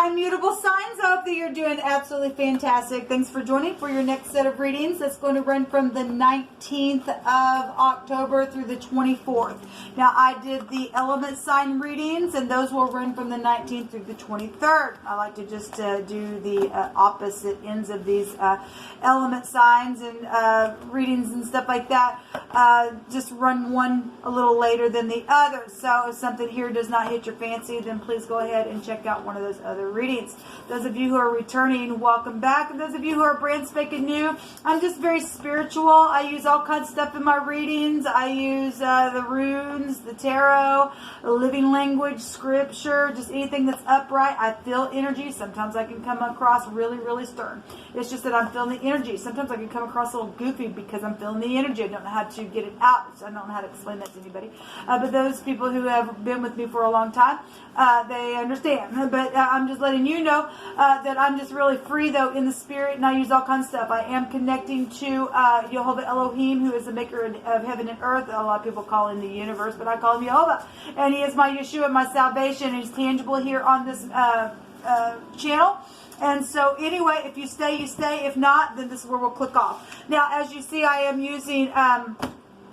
Hi, mutable signs. I hope that you're doing absolutely fantastic. Thanks for joining for your next set of readings. That's going to run from the 19th of October through the 24th. Now, I did the element sign readings, and those will run from the 19th through the 23rd. I like to just do the opposite ends of these element signs and readings and stuff like that. Just run one a little later than the other. So if something here does not hit your fancy, then please go ahead and check out one of those other readings. Those of you who are returning, welcome back. And those of you who are brand spanking new, I'm just very spiritual. I use all kinds of stuff in my readings. I use the runes, the tarot, living language, scripture, just anything that's upright. I feel energy. Sometimes I can come across really, really stern. It's just that I'm feeling the energy. Sometimes I can come across a little goofy because I'm feeling the energy. I don't know how to get it out. So I don't know how to explain that to anybody. But those people who have been with me for a long time, they understand. But I'm just letting you know that I'm just really free, though, in the spirit, and I use all kinds of stuff. I am connecting to Jehovah Elohim, who is the maker of heaven and earth. A lot of people call him the universe, but I call him Jehovah. And he is my Yeshua, my salvation. He's tangible here on this channel. And so anyway, if you stay, you stay. If not, then this is where we'll click off. Now, as you see, I am using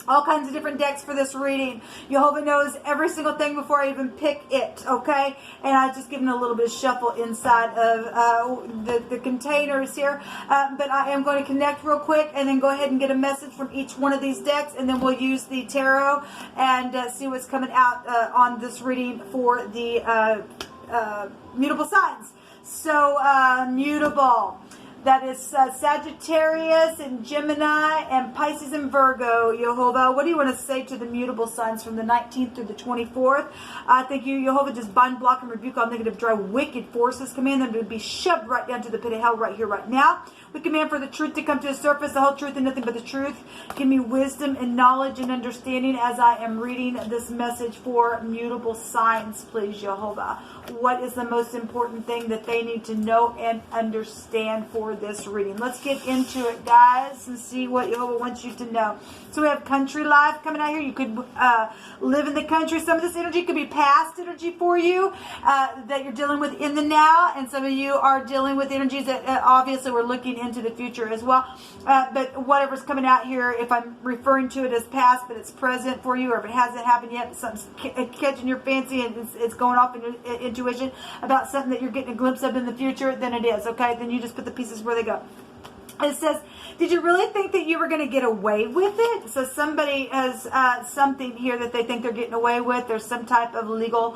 all kinds of different decks for this reading. Jehovah knows every single thing before I even pick it, okay? And I've just given a little bit of shuffle inside of the containers here. But I am going to connect real quick and then go ahead and get a message from each one of these decks, and then we'll use the tarot and see what's coming out on this reading for the mutable signs. So, mutable. That is Sagittarius and Gemini and Pisces and Virgo. Jehovah, what do you want to say to the mutable signs from the 19th through the 24th? I think you, Jehovah, just bind, block, and rebuke all negative, dry, wicked forces. Command them to be shoved right down to the pit of hell right here, right now. We command for the truth to come to the surface, the whole truth and nothing but the truth. Give me wisdom and knowledge and understanding as I am reading this message for mutable signs, please, Jehovah. What is the most important thing that they need to know and understand for this reading? Let's get into it, guys, and see what Jehovah wants you to know. So we have country life coming out here. You could live in the country. Some of this energy could be past energy for you that you're dealing with in the now, and some of you are dealing with energies that obviously we're looking into the future as well. But whatever's coming out here, if I'm referring to it as past, but it's present for you, or if it hasn't happened yet, but something's catching your fancy and it's going off in your intuition about something that you're getting a glimpse of in the future, then it is, okay? Then you just put the pieces where they go. It says, did you really think that you were going to get away with it? So somebody has something here that they think they're getting away with. There's some type of legal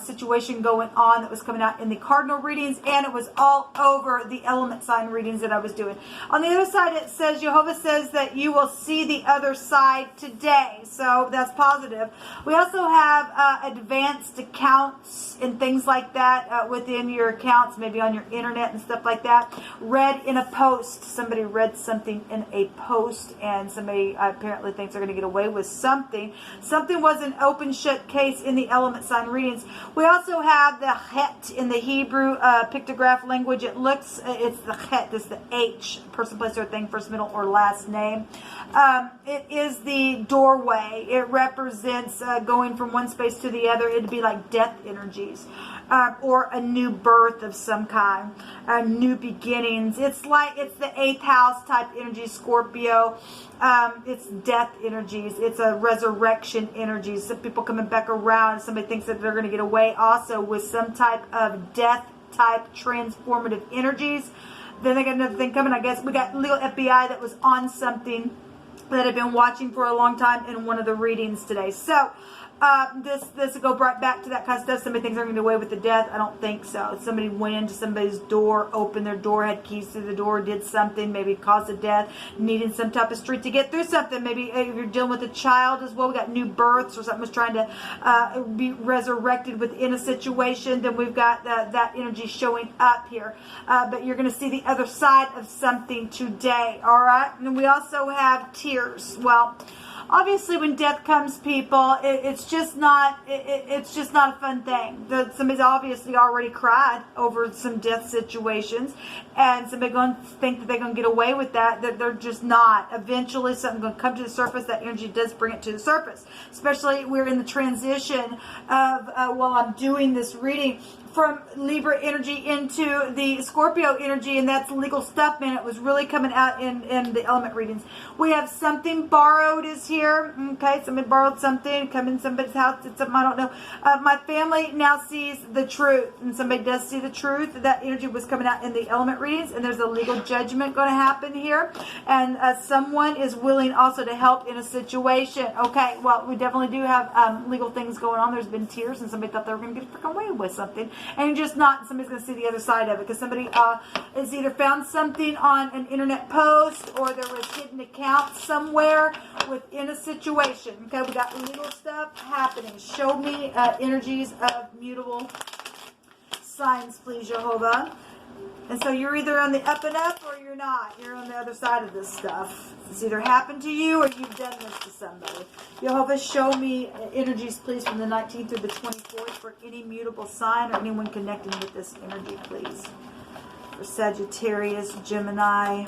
situation going on that was coming out in the cardinal readings, and it was all over the element sign readings that I was doing. On the other side, it says, Jehovah says that you will see the other side today. So that's positive. We also have advanced accounts and things like that within your accounts, maybe on your internet and stuff like that. Read in a post. Somebody read something in a post, and somebody apparently thinks they're going to get away with something. Something was an open shut case in the element sign readings. We also have the het in the Hebrew pictograph language. It looks, it's the het, it's the H, person, place, or thing, first, middle, or last name. It is the doorway. It represents going from one space to the other. It'd be like death energies. Or a new birth of some kind, new beginnings. It's like, it's the 8th house type energy, Scorpio. It's death energies. It's a resurrection energies. Some people coming back around. Somebody thinks that they're going to get away also with some type of death type transformative energies. Then they got another thing coming. I guess we got legal FBI that was on something that I've been watching for a long time in one of the readings today. So this will go right back to that kind of stuff. Somebody thinks they're going to get away with the death. I don't think so. Somebody went into somebody's door, opened their door, had keys to the door, did something, maybe caused a death, needed some type of street to get through something. Maybe if you're dealing with a child as well, we got new births, or something was trying to be resurrected within a situation. Then we've got that energy showing up here. But you're going to see the other side of something today. All right. And we also have tears. Well, obviously, when death comes, people, it's just not a fun thing. Somebody's obviously already cried over some death situations, and somebody's going to think that they're going to get away with that. That they're just not. Eventually, something's going to come to the surface. That energy does bring it to the surface. Especially, we're in the transition of while I'm doing this reading from Libra energy into the Scorpio energy, and that's legal stuff, man. It was really coming out in the element readings. We have something borrowed is here. Okay, somebody borrowed something, come in somebody's house, did something, I don't know. My family now sees the truth, and somebody does see the truth. That energy was coming out in the element readings, and there's a legal judgment going to happen here, and someone is willing also to help in a situation. Okay, well, we definitely do have legal things going on. There's been tears, and somebody thought they were going to get freaking away with something, and you're just not. Somebody's going to see the other side of it, because somebody has either found something on an internet post, or there was hidden accounts somewhere within a situation. Okay, we got legal stuff happening. Show me energies of mutable signs, please, Jehovah. And so you're either on the up and up, or you're not. You're on the other side of this stuff. It's either happened to you, or you've done this to somebody. Jehovah, show me energies, please, from the 19th through the 24th for any mutable sign or anyone connecting with this energy, please. For Sagittarius, Gemini,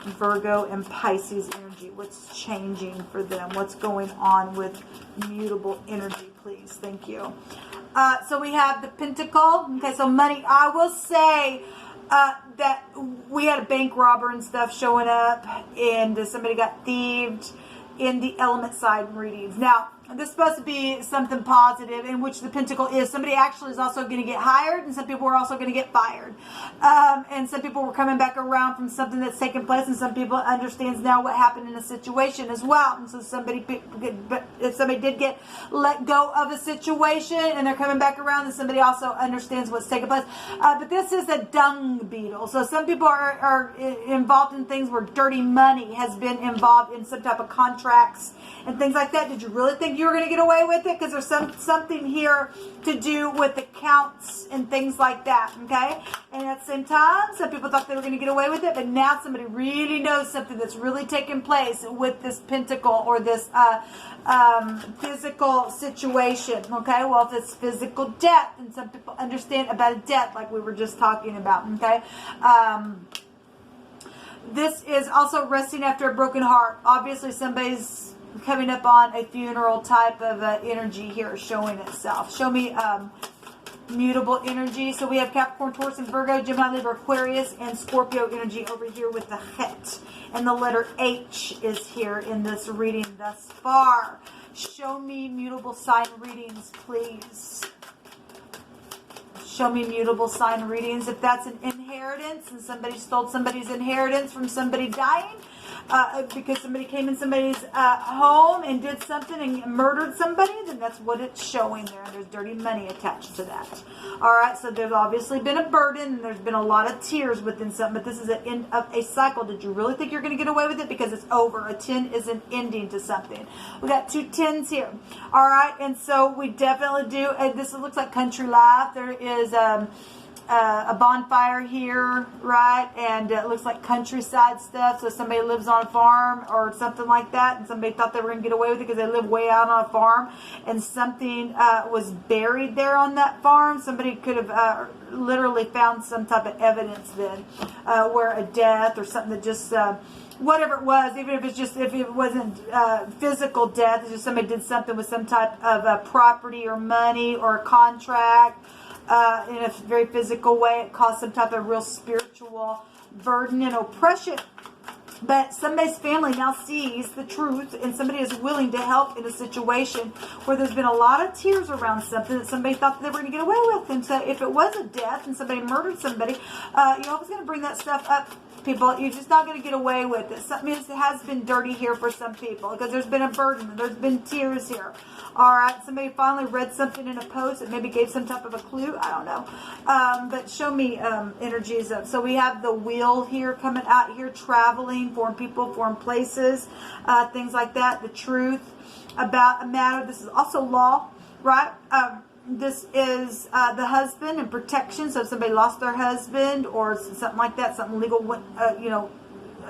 Virgo, and Pisces energy. What's changing for them? What's going on with mutable energy, please? Thank you. So we have the Pentacle. Okay, so money. I will say that we had a bank robber and stuff showing up, and somebody got thieved in the element side readings. Now, this is supposed to be something positive, in which the Pentacle is. Somebody actually is also going to get hired, and some people are also going to get fired. And some people were coming back around from something that's taken place, and some people understands now what happened in a situation as well. And so if somebody did get let go of a situation and they're coming back around, then somebody also understands what's taking place. But this is a dung beetle. So some people are involved in things where dirty money has been involved in some type of contracts and things like that. Did you really think you were going to get away with it? Because there's something here to do with accounts and things like that, okay? And at the same time, some people thought they were going to get away with it, but now somebody really knows something that's really taking place with this Pentacle, or this physical situation, okay? Well, if it's physical death, and some people understand about a death like we were just talking about, okay? This is also resting after a broken heart. Obviously, somebody's coming up on a funeral type of energy here showing itself. Show me mutable energy. So we have Capricorn, Taurus, and Virgo, Gemini, Libra, Aquarius, and Scorpio energy over here with the Het. And the letter H is here in this reading thus far. Show me mutable sign readings, please. Show me mutable sign readings. If that's an inheritance and somebody stole somebody's inheritance from somebody dying, because somebody came in somebody's home and did something and murdered somebody, then that's what it's showing there. And there's dirty money attached to that. All right, so there's obviously been a burden, and there's been a lot of tears within something, but this is the end of a cycle. Did you really think you're going to get away with it? Because it's over. A 10 is an ending to something. We got 2 10s here. All right, and so we definitely do, and this looks like country life. There is a bonfire here, right? And it looks like countryside stuff. So somebody lives on a farm or something like that, and somebody thought they were going to get away with it because they live way out on a farm, and something was buried there on that farm. Somebody could have literally found some type of evidence then, where a death or something that just whatever it was, even if it wasn't physical death, it's just somebody did something with some type of property or money or a contract. In a very physical way, it caused some type of real spiritual burden and oppression. But somebody's family now sees the truth, and somebody is willing to help in a situation where there's been a lot of tears around something that somebody thought that they were going to get away with. And so if it was a death and somebody murdered somebody, you're always going to bring that stuff up, people. You're just not going to get away with it. Something has been dirty here for some people, because there's been a burden, there's been tears here. All right, somebody finally read something in a post that maybe gave some type of a clue. I don't know. But show me energies of. So we have the wheel here coming out here, traveling, foreign people, foreign places, things like that. The truth about a matter. This is also law, right? This is the husband and protection. So if somebody lost their husband or something like that, something legal went,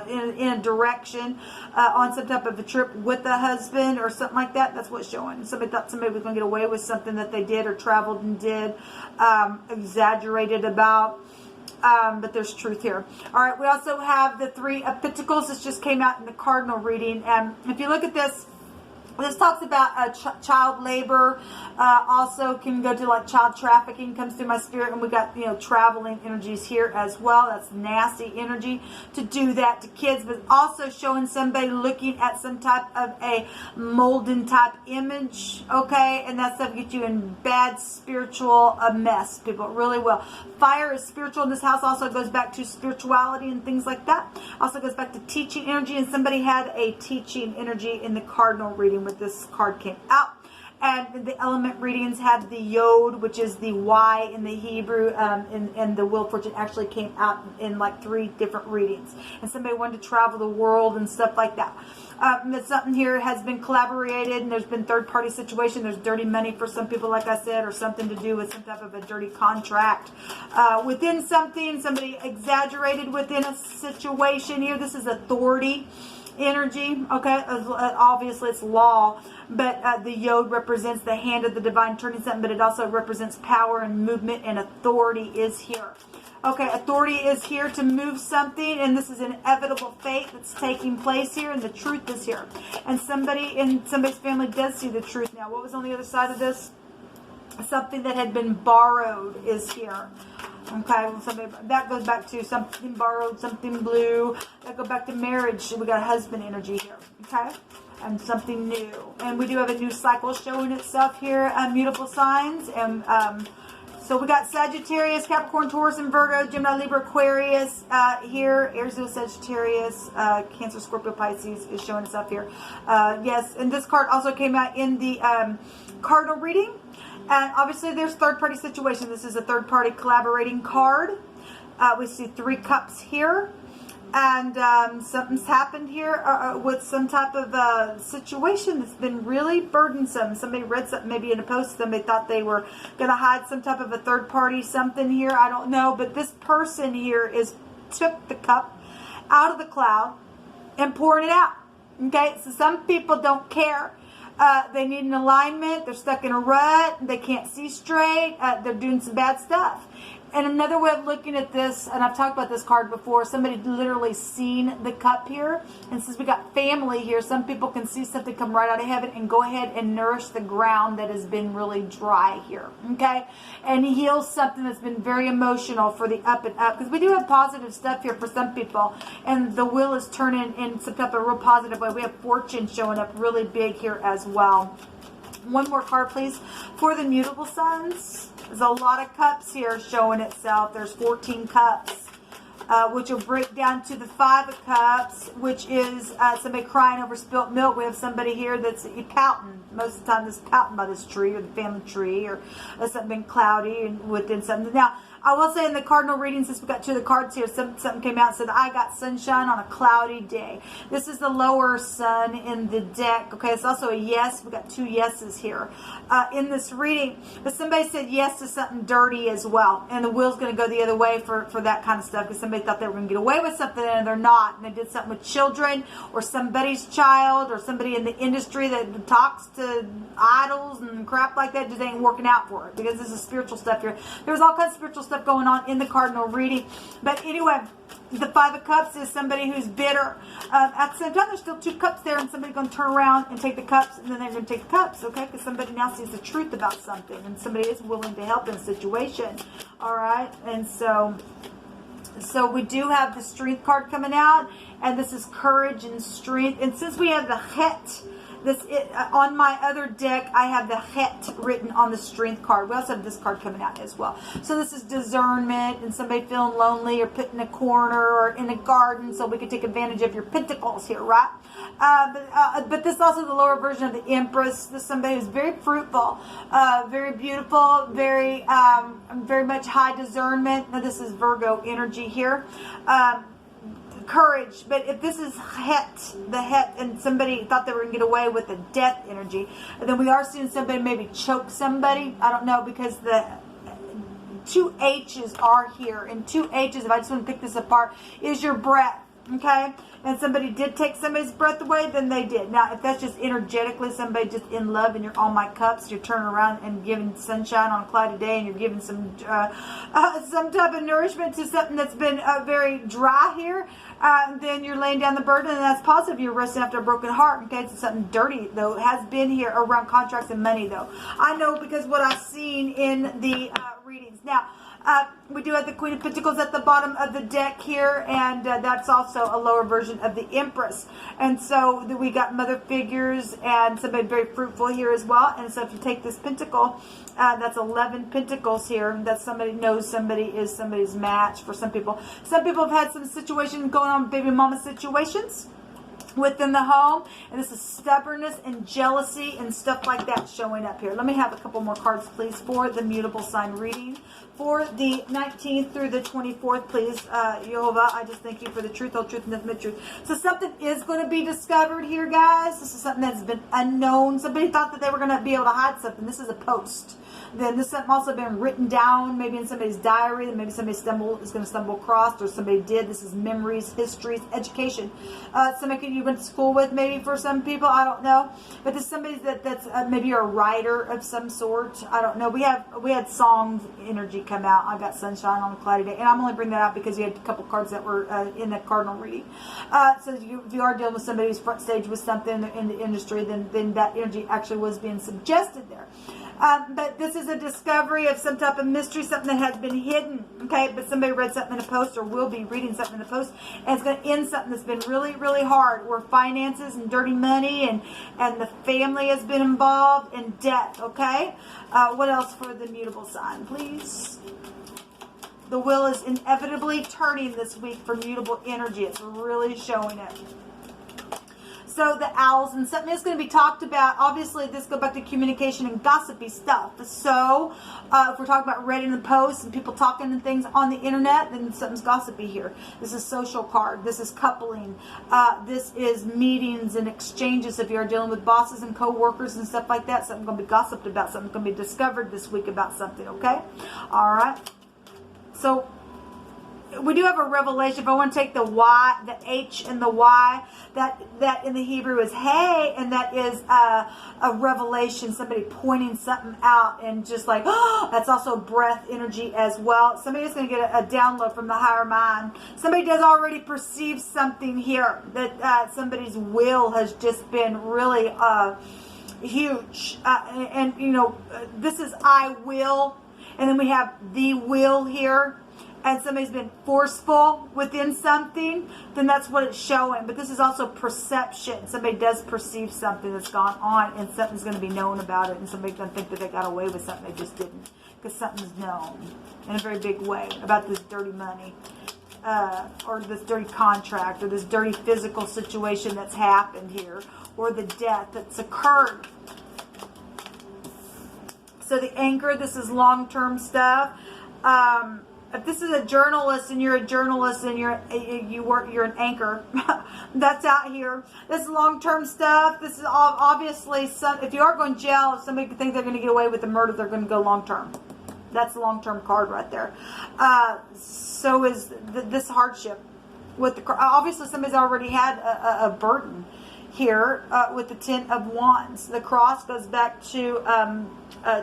in a direction on some type of a trip with the husband or something like that. That's what's showing. Somebody thought somebody was going to get away with something that they did or traveled and did, exaggerated about. But there's truth here. All right, we also have the 3 of Pentacles. This just came out in the Cardinal reading. And if you look at this, This talks about child labor, also can go to like child trafficking, comes through my spirit, and we got, you know, traveling energies here as well. That's nasty energy to do that to kids, but also showing somebody looking at some type of a molten type image, okay, and that stuff gets you in bad spiritual mess, people. It really will. Fire is spiritual in this house, also goes back to spirituality and things like that. Also goes back to teaching energy, and somebody had a teaching energy in the cardinal reading with this card came out. And the element readings had the yod, which is the Y in the Hebrew, and the Wheel of Fortune actually came out in like 3 different readings. And somebody wanted to travel the world and stuff like that. Something here has been collaborated, and there's been third-party situation. There's dirty money for some people, like I said, or something to do with some type of a dirty contract. Within something, somebody exaggerated within a situation here. This is authority energy, okay? Obviously it's law, but the yod represents the hand of the divine turning something, but it also represents power and movement, and authority is here. Okay, authority is here to move something, and this is inevitable fate that's taking place here, and the truth is here. And somebody in somebody's family does see the truth now. What was on the other side of this? Something that had been borrowed is here. Okay, somebody, that goes back to something borrowed, something blue. That goes back to marriage. We got husband energy here. Okay, and something new. And we do have a new cycle showing itself here. Mutable signs. And so we got Sagittarius, Capricorn, Taurus, and Virgo, Gemini, Libra, Aquarius here. Aries, Sagittarius, Cancer, Scorpio, Pisces is showing itself here. Yes, and this card also came out in the cardinal reading. And obviously there's third-party situation. This is a third-party collaborating card. We see 3 cups here. And something's happened here with some type of situation that's been really burdensome. Somebody read something maybe in a post. Somebody thought they were going to hide some type of a third-party something here. I don't know. But this person here took the cup out of the cloud and pouring it out. Okay? So some people don't care. They need an alignment. They're stuck in a rut. They can't see straight. They're doing some bad stuff. And another way of looking at this, and I've talked about this card before, somebody literally seen the cup here. And since we got family here, some people can see something come right out of heaven and go ahead and nourish the ground that has been really dry here. Okay? And heal something that's been very emotional for the up and up. Because we do have positive stuff here for some people. And the wheel is turning in some type of real positive way. We have fortune showing up really big here as well. One more card, please, for the mutable suns. There's a lot of cups here showing itself. There's 14 cups, which will break down to the 5 of cups, which is somebody crying over spilt milk. We have somebody here that's pouting. Most of the time, that's pouting by this tree or the family tree, or something been cloudy and within something. Now, I will say in the cardinal reading, since we got 2 of the cards here, something came out and said, I got sunshine on a cloudy day. This is the lower sun in the deck. Okay, it's also a yes. We got 2 yeses here in this reading. But somebody said yes to something dirty as well. And the wheel's going to go the other way for that kind of stuff, because somebody thought they were going to get away with something and they're not. And they did something with children or somebody's child or somebody in the industry that talks to idols and crap like that. Just ain't working out for it, because this is spiritual stuff here. There's all kinds of spiritual stuff going on in the cardinal reading. But anyway, the 5 of cups is somebody who's bitter. At the same time, there's still 2 cups there, and somebody's going to turn around and take the cups, and then they're going to take the cups, okay? Because somebody now sees the truth about something, and somebody is willing to help in a situation. All right? And so we do have the strength card coming out, and this is courage and strength. And since we have the het, on my other deck, I have the het written on the strength card. We also have this card coming out as well. So this is discernment and somebody feeling lonely or put in a corner or in a garden, so we can take advantage of your pentacles here, right? But this is also the lower version of the Empress. This is somebody who's very fruitful, very beautiful, very much high discernment. Now this is Virgo energy here. Courage, but if this is the het, and somebody thought they were going to get away with the death energy, then we are seeing somebody maybe choke somebody. I don't know, because the 2 H's are here, and 2 H's, if I just want to pick this apart, is your breath. okay? And somebody did take somebody's breath away, then they did. Now, if that's just energetically somebody just in love and you're all my cups, you're turning around and giving sunshine on a cloudy day and you're giving some type of nourishment to something that's been very dry here, then you're laying down the burden, and that's positive. You're resting after a broken heart. Okay, it's something dirty, though. It has been here around contracts and money, though. I know because what I've seen in the readings. Now, we do have the Queen of Pentacles at the bottom of the deck here, and that's also a lower version of the Empress. And so we got mother figures and somebody very fruitful here as well. And so if you take this pentacle, that's 11 pentacles here. That somebody knows somebody is somebody's match for some people. Some people have had some situations going on, baby mama situations within the home, and this is stubbornness and jealousy and stuff like that showing up here. Let me have a couple more cards, please, for the mutable sign reading for the 19th through the 24th, please. Jehovah, I just thank you for the truth, whole truth, and nothing but truth. So something is going to be discovered here, guys. This is something that's been unknown. Somebody thought that they were going to be able to hide something. This is a post. Then this has also been written down, maybe in somebody's diary, that maybe somebody is going to stumble across, or somebody did. This is memories, histories, education. Somebody you went to school with, maybe for some people, I don't know. But this is somebody that's maybe you're a writer of some sort. I don't know. We had songs energy come out. I got sunshine on a cloudy day, and I'm only bringing that out because you had a couple cards that were in the cardinal reading. So if you are dealing with somebody who's front stage with something in the industry, then that energy actually was being suggested there. But this is a discovery of some type of mystery, something that has been hidden, okay? But somebody read something in a post or will be reading something in a post, and it's going to end something that's been really, really hard, where finances and dirty money and the family has been involved, and death, okay? What else for the mutable sign, please? The wheel is inevitably turning this week for mutable energy. It's really showing it. So the owls, and something is going to be talked about. Obviously, this goes back to communication and gossipy stuff. So if we're talking about reading the posts and people talking and things on the internet, then something's gossipy here. This is social card. This is coupling. This is meetings and exchanges. If you're dealing with bosses and co-workers and stuff like that, something's going to be gossiped about. Something's going to be discovered this week about something, okay? All right. So we do have a revelation. If I want to take the Y, the H and the Y, that in the Hebrew is hey, and that is a revelation, somebody pointing something out, and just like, oh, that's also breath energy as well. Somebody's going to get a download from the higher mind. Somebody does already perceive something here, that somebody's will has just been really huge. And you know, this is I will, and then we have the will here. And somebody's been forceful within something, then that's what it's showing. But this is also perception. Somebody does perceive something that's gone on, and something's going to be known about it, and somebody's going to think that they got away with something they just didn't, because something's known in a very big way about this dirty money, or this dirty contract, or this dirty physical situation that's happened here, or the death that's occurred. So the anchor, this is long-term stuff. If this is a journalist and you're a journalist and you're an anchor, that's out here. This is long-term stuff. This is obviously if you are going to jail, if somebody thinks they're going to get away with the murder, they're going to go long-term. That's a long-term card right there. So is this hardship with obviously somebody's already had a burden here with the Ten of Wands. The cross goes back to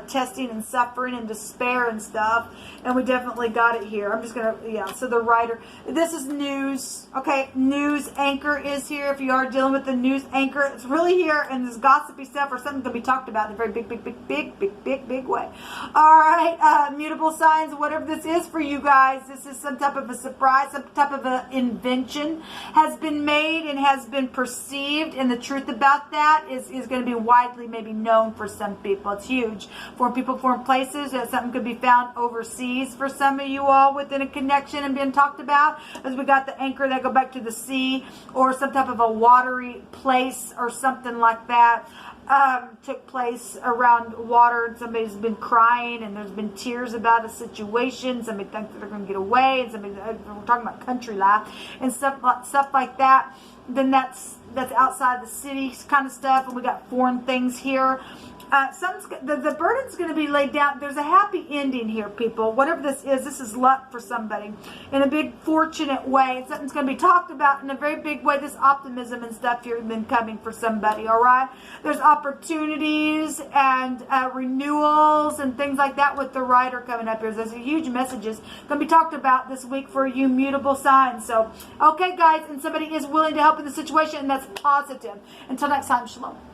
testing and suffering and despair and stuff, and we definitely got it here. I'm just gonna, yeah, so the writer, this is news, okay? News anchor is here. If you are dealing with the news anchor, it's really here, and this gossipy stuff or something gonna be talked about in a very big way. All right, mutable signs, whatever this is for you guys, this is some type of a surprise, some type of an invention has been made and has been perceived, and the truth about that is going to be widely maybe known for some people. It's huge. For people, foreign places, something could be found overseas for some of you all within a connection and being talked about. As we got the anchor that go back to the sea or some type of a watery place or something like that. Took place around water, and somebody's been crying and there's been tears about a situation. Somebody thinks that they're going to get away, and somebody, we're talking about country life and stuff like that. Then that's outside the city kind of stuff, and we got foreign things here. The burden's going to be laid down. There's a happy ending here, people. Whatever this is luck for somebody in a big, fortunate way. Something's going to be talked about in a very big way. This optimism and stuff here has been coming for somebody, all right? There's opportunities and renewals and things like that with the Rider coming up here. There's huge messages going to be talked about this week for you mutable signs. So, okay, guys, and somebody is willing to help in the situation, and that's positive. Until next time, shalom.